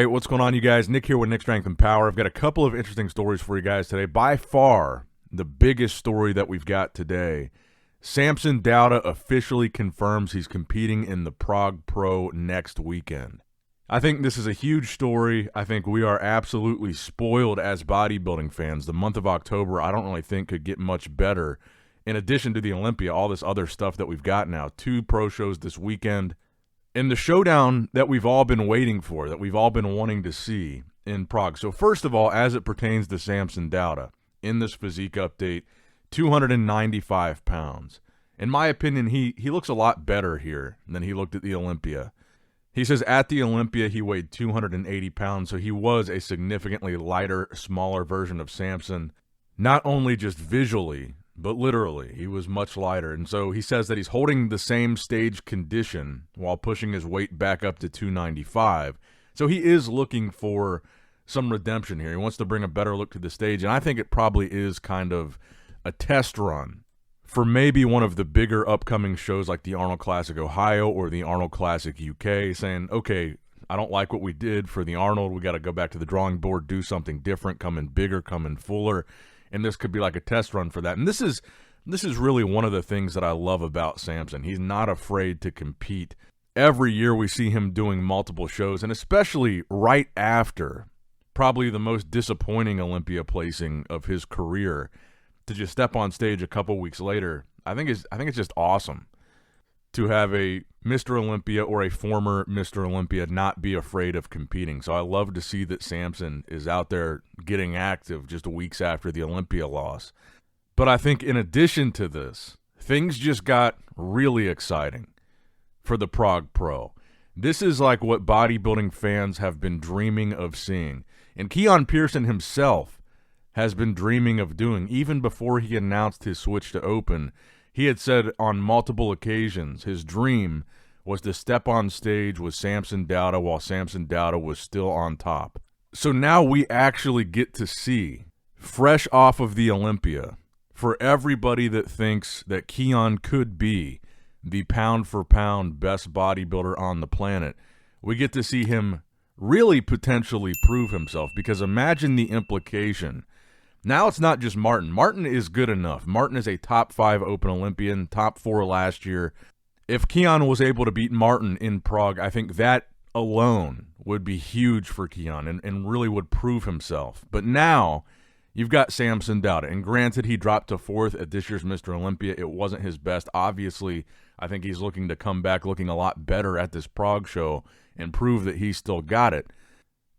right, what's going on, you guys? Nick here with Nick Strength and Power. I've got a couple of interesting stories for you guys today. By far, the biggest story that we've got today, Samson Dauda officially confirms he's competing in the Prague Pro next weekend. I think this is a huge story. I think we are absolutely spoiled as bodybuilding fans. The month of October, I don't really think could get much better. In addition to the Olympia, all this other stuff that we've got now. 2 pro shows this weekend. And the showdown that we've all been waiting for, that we've all been wanting to see in Prague. So first of all, as it pertains to Samson Dauda, in this physique update, 295 pounds. In my opinion, he looks a lot better here than he looked at the Olympia. He says at the Olympia he weighed 280 pounds, so he was a significantly lighter, smaller version of Samson. Not only just visually, but literally, he was much lighter. And so he says that he's holding the same stage condition while pushing his weight back up to 295. So he is looking for some redemption here. He wants to bring a better look to the stage, and I think it probably is kind of a test run for maybe one of the bigger upcoming shows like the Arnold Classic Ohio or the Arnold Classic UK, saying, okay, I don't like what we did for the Arnold. We got to go back to the drawing board, do something different, come in bigger, come in fuller. And this could be like a test run for that. And this is really one of the things that I love about Samson. He's not afraid to compete. Every year we see him doing multiple shows, and especially right after probably the most disappointing Olympia placing of his career, to just step on stage a couple weeks later. I think it's just awesome to have a Mr. Olympia or a former Mr. Olympia not be afraid of competing. So I love to see that Samson is out there getting active just weeks after the Olympia loss. But I think in addition to this, things just got really exciting for the Prague Pro. This is like what bodybuilding fans have been dreaming of seeing. And Keone Pearson himself has been dreaming of doing. Even before he announced his switch to Open, he had said on multiple occasions his dream was to step on stage with Samson Dauda while Samson Dauda was still on top. So now we actually get to see, fresh off of the Olympia, for everybody that thinks that Keone could be the pound-for-pound best bodybuilder on the planet, we get to see him really potentially prove himself. Because imagine the implication. Now it's not just Martin. Martin is good enough. Martin is a top 5 Open Olympian, top 4 last year. If Keone was able to beat Martin in Prague, I think that alone would be huge for Keone and really would prove himself. But now you've got Samson Dauda. And granted, he dropped to 4th at this year's Mr. Olympia. It wasn't his best. Obviously, I think he's looking to come back looking a lot better at this Prague show and prove that he's still got it.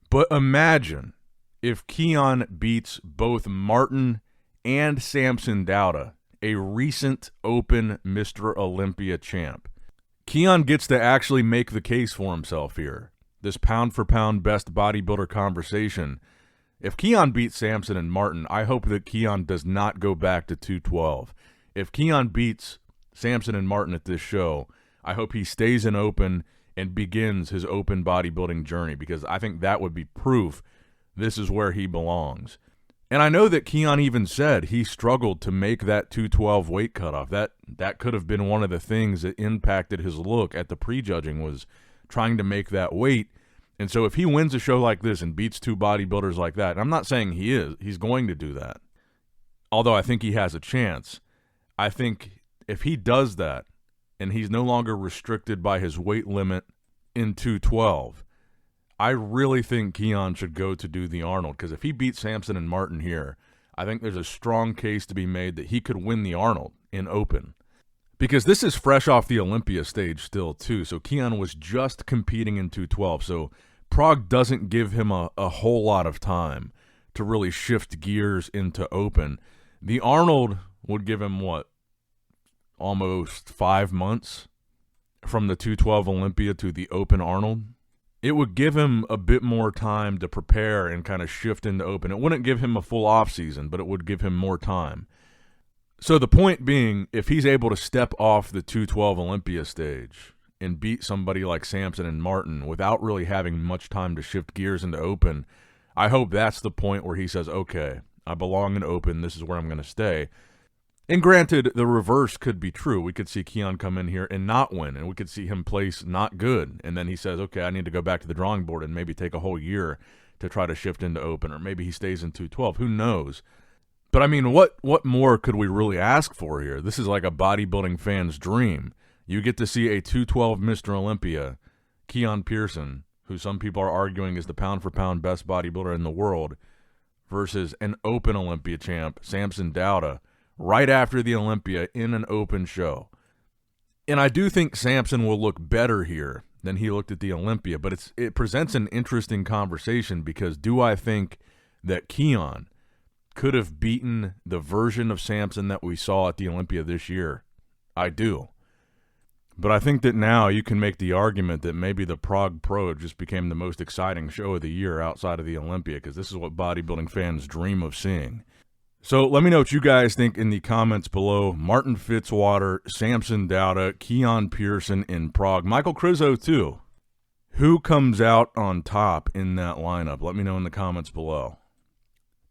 But imagine if Keone beats both Martin and Samson Dauda, a recent Open Mr. Olympia champ. Keone gets to actually make the case for himself here. This pound-for-pound best bodybuilder conversation. If Keone beats Samson and Martin, I hope that Keone does not go back to 212. If Keone beats Samson and Martin at this show, I hope he stays in Open and begins his Open bodybuilding journey, because I think that would be proof this is where he belongs. And I know that Keone even said he struggled to make that 212 weight cutoff. That could have been one of the things that impacted his look at the prejudging, was trying to make that weight. And so if he wins a show like this and beats 2 bodybuilders like that, and I'm not saying he's going to do that, although I think he has a chance. I think if he does that and he's no longer restricted by his weight limit in 212, I really think Keone should go to do the Arnold, because if he beats Samson and Martin here, I think there's a strong case to be made that he could win the Arnold in Open. Because this is fresh off the Olympia stage still, too. So Keone was just competing in 212. So Prague doesn't give him a whole lot of time to really shift gears into Open. The Arnold would give him, what, almost 5 months from the 212 Olympia to the Open Arnold? It would give him a bit more time to prepare and kind of shift into Open. It wouldn't give him a full offseason, but it would give him more time. So the point being, if he's able to step off the 212 Olympia stage and beat somebody like Samson and Martin without really having much time to shift gears into Open, I hope that's the point where he says, okay, I belong in Open, this is where I'm going to stay. And granted, the reverse could be true. We could see Keone come in here and not win, and we could see him place not good. And then he says, okay, I need to go back to the drawing board and maybe take a whole year to try to shift into open, or maybe he stays in 212. Who knows? But I mean, what more could we really ask for here? This is like a bodybuilding fan's dream. You get to see a 212 Mr. Olympia, Keone Pearson, who some people are arguing is the pound-for-pound best bodybuilder in the world, versus an Open Olympia champ, Samson Dauda, right after the Olympia in an open show. And I do think Samson will look better here than he looked at the Olympia, but it presents an interesting conversation because do I think that Keone could have beaten the version of Samson that we saw at the Olympia this year? I do. But I think that now you can make the argument that maybe the Prague Pro just became the most exciting show of the year outside of the Olympia, because this is what bodybuilding fans dream of seeing. So let me know what you guys think in the comments below. Martin Fitzwater, Samson Dauda, Keone Pearson in Prague. Michael Krizo too. Who comes out on top in that lineup? Let me know in the comments below.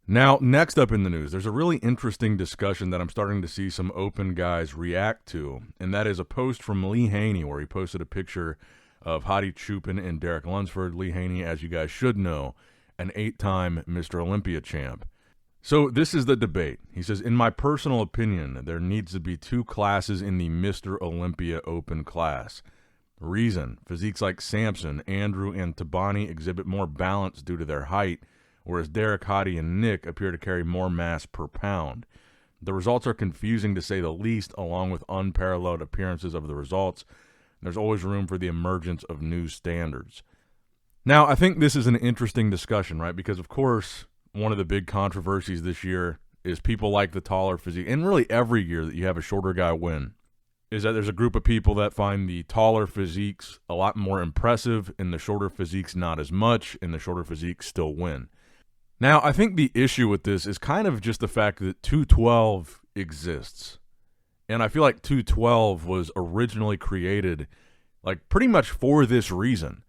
Now, next up in the news, there's a really interesting discussion that I'm starting to see some open guys react to, and that is a post from Lee Haney where he posted a picture of Hadi Chupin and Derek Lunsford. Lee Haney, as you guys should know, an 8-time Mr. Olympia champ. So this is the debate. He says, in my personal opinion, there needs to be 2 classes in the Mr. Olympia open class. Reason, physiques like Samson, Andrew, and Tabani exhibit more balance due to their height, whereas Derek, Hadi, and Nick appear to carry more mass per pound. The results are confusing to say the least, along with unparalleled appearances of the results. There's always room for the emergence of new standards. Now, I think this is an interesting discussion, right? Because, of course, one of the big controversies this year is people like the taller physique, and really every year that you have a shorter guy win, is that there's a group of people that find the taller physiques a lot more impressive and the shorter physiques not as much, and the shorter physiques still win. Now, I think the issue with this is kind of just the fact that 212 exists. And I feel like 212 was originally created like pretty much for this reason.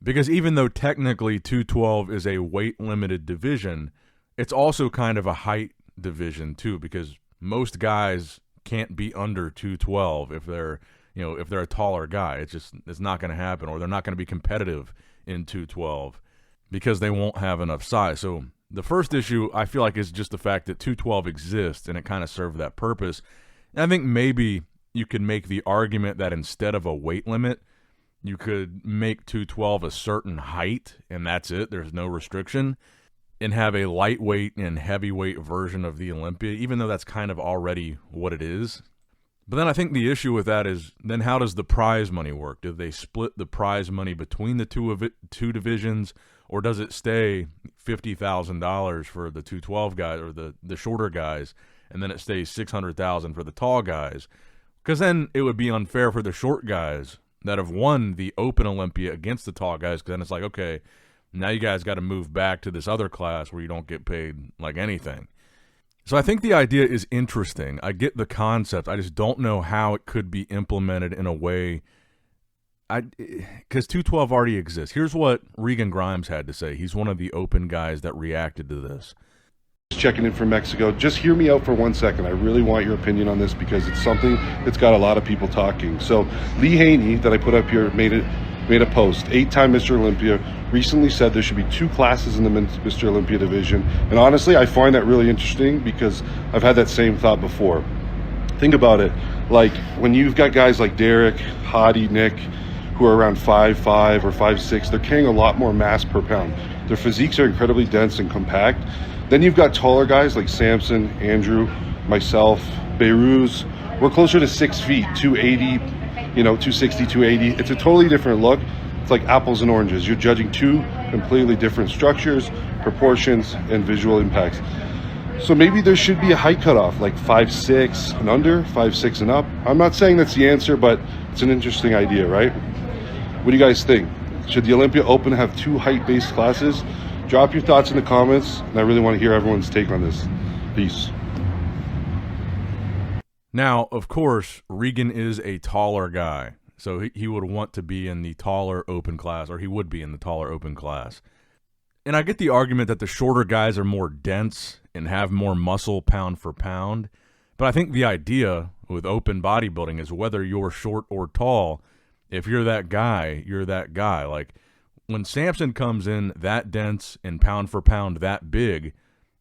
Because even though technically 212 is a weight-limited division, it's also kind of a height division too, because most guys can't be under 212 if they're a taller guy. It's not going to happen, or they're not going to be competitive in 212 because they won't have enough size. So the first issue I feel like is just the fact that 212 exists and it kind of served that purpose. And I think maybe you could make the argument that instead of a weight limit, you could make 212 a certain height, and that's it. There's no restriction, and have a lightweight and heavyweight version of the Olympia, even though that's kind of already what it is. But then I think the issue with that is, then how does the prize money work? Do they split the prize money between the two divisions, or does it stay $50,000 for the 212 guys, or the shorter guys, and then it stays $600,000 for the tall guys? Because then it would be unfair for the short guys that have won the Open Olympia against the tall guys, because then it's like, okay, now you guys got to move back to this other class where you don't get paid like anything. So I think the idea is interesting. I get the concept. I just don't know how it could be implemented in a way, because 212 already exists. Here's what Regan Grimes had to say. He's one of the open guys that reacted to this. Checking in from Mexico. Just hear me out for 1 second. I really want your opinion on this because it's something that's got a lot of people talking. So Lee Haney, that I put up here, made a post. 8-time Mr. Olympia recently said there should be 2 classes in the Mr. Olympia division. And honestly, I find that really interesting because I've had that same thought before. Think about it. Like when you've got guys like Derek, Hadi, Nick, who are around 5'5" or 5'6", they're carrying a lot more mass per pound. Their physiques are incredibly dense and compact. Then you've got taller guys like Samson, Andrew, myself, Beiruz. We're closer to 6 feet, 280, 260, 280. It's a totally different look. It's like apples and oranges. You're judging 2 completely different structures, proportions, and visual impacts. So maybe there should be a height cutoff, like 5'6" and under, 5'6" and up. I'm not saying that's the answer, but it's an interesting idea, right? What do you guys think? Should the Olympia Open have 2 height-based classes? Drop your thoughts in the comments, and I really want to hear everyone's take on this. Peace. Now, of course, Regan is a taller guy, so he would want to be in the taller open class, or he would be in the taller open class. And I get the argument that the shorter guys are more dense and have more muscle pound for pound, But I think the idea with open bodybuilding is whether you're short or tall, if you're that guy, you're that guy. Like when Samson comes in that dense and pound for pound that big,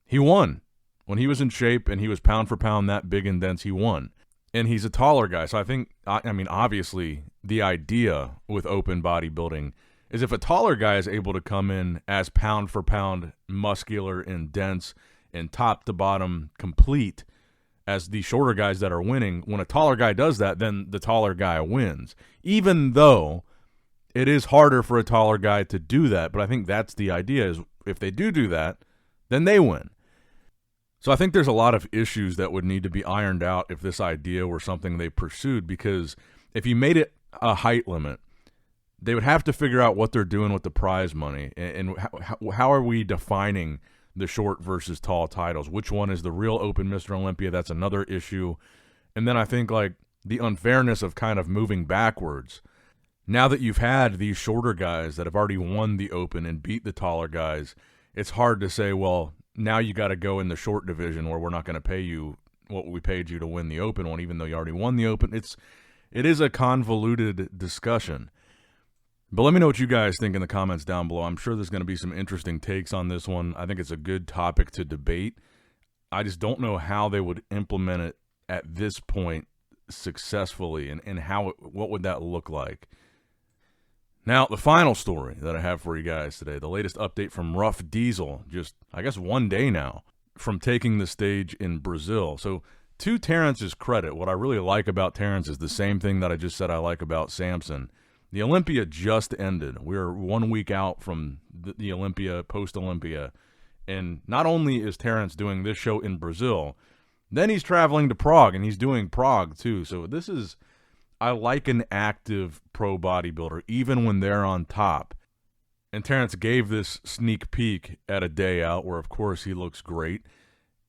he won. When he was in shape and he was pound for pound that big and dense, he won. And he's a taller guy. So I think, I mean, obviously the idea with open bodybuilding is if a taller guy is able to come in as pound for pound muscular and dense and top to bottom complete as the shorter guys that are winning, when a taller guy does that, then the taller guy wins. Even though it is harder for a taller guy to do that, but I think that's the idea, is if they do that, then they win. So I think there's a lot of issues that would need to be ironed out if this idea were something they pursued, because if you made it a height limit, they would have to figure out what they're doing with the prize money, and how are we defining the short versus tall titles? Which one is the real Open Mr. Olympia? That's another issue. And then I think like the unfairness of kind of moving backwards. Now that you've had these shorter guys that have already won the Open and beat the taller guys, it's hard to say, well, now you got to go in the short division where we're not going to pay you what we paid you to win the Open one, even though you already won the Open. It is a convoluted discussion. But let me know what you guys think in the comments down below. I'm sure there's going to be some interesting takes on this one. I think it's a good topic to debate. I just don't know how they would implement it at this point successfully, and what would that look like. Now, the final story that I have for you guys today, the latest update from Ruff Diesel, just, I guess, one day now from taking the stage in Brazil. So, to Terrence's credit, what I really like about Terrence is the same thing that I just said I like about Samson. The Olympia just ended. We're 1 week out from the Olympia, post-Olympia. And not only is Terrence doing this show in Brazil, then he's traveling to Prague, and he's doing Prague too. So this is, I like an active pro bodybuilder, even when they're on top. And Terrence gave this sneak peek at a day out where, of course, he looks great.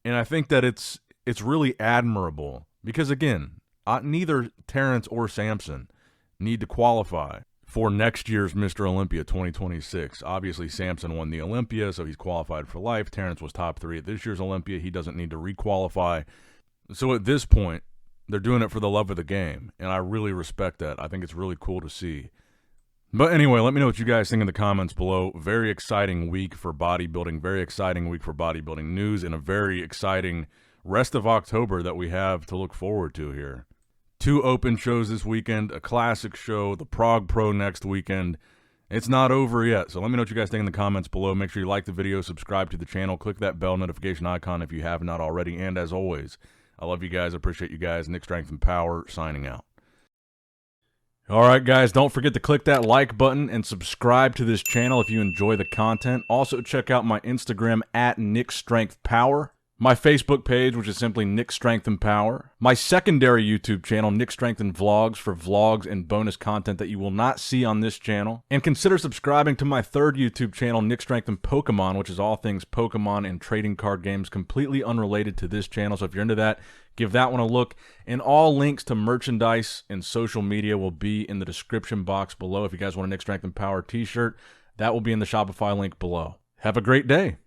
And I think that it's really admirable because, again, neither Terrence or Samson need to qualify for next year's Mr. Olympia 2026. Obviously, Samson won the Olympia, so he's qualified for life. Terrence was top 3 at this year's Olympia. He doesn't need to requalify. So at this point, they're doing it for the love of the game, and I really respect that. I think it's really cool to see. But anyway, let me know what you guys think in the comments below. Very exciting week for bodybuilding, very exciting week for bodybuilding news, and a very exciting rest of October that we have to look forward to here. 2 open shows this weekend, a classic show, the Prague Pro next weekend. It's not over yet, so let me know what you guys think in the comments below. Make sure you like the video, subscribe to the channel, click that bell notification icon if you have not already, and as always, I love you guys, appreciate you guys. Nick Strength and Power, signing out. All right, guys, don't forget to click that like button and subscribe to this channel if you enjoy the content. Also, check out my Instagram at Nick Strength Power. My Facebook page, which is simply Nick Strength and Power. My secondary YouTube channel, Nick Strength and Vlogs, for vlogs and bonus content that you will not see on this channel. And consider subscribing to my third YouTube channel, Nick Strength and Pokemon, which is all things Pokemon and trading card games, completely unrelated to this channel. So if you're into that, give that one a look. And all links to merchandise and social media will be in the description box below. If you guys want a Nick Strength and Power t-shirt, that will be in the Shopify link below. Have a great day.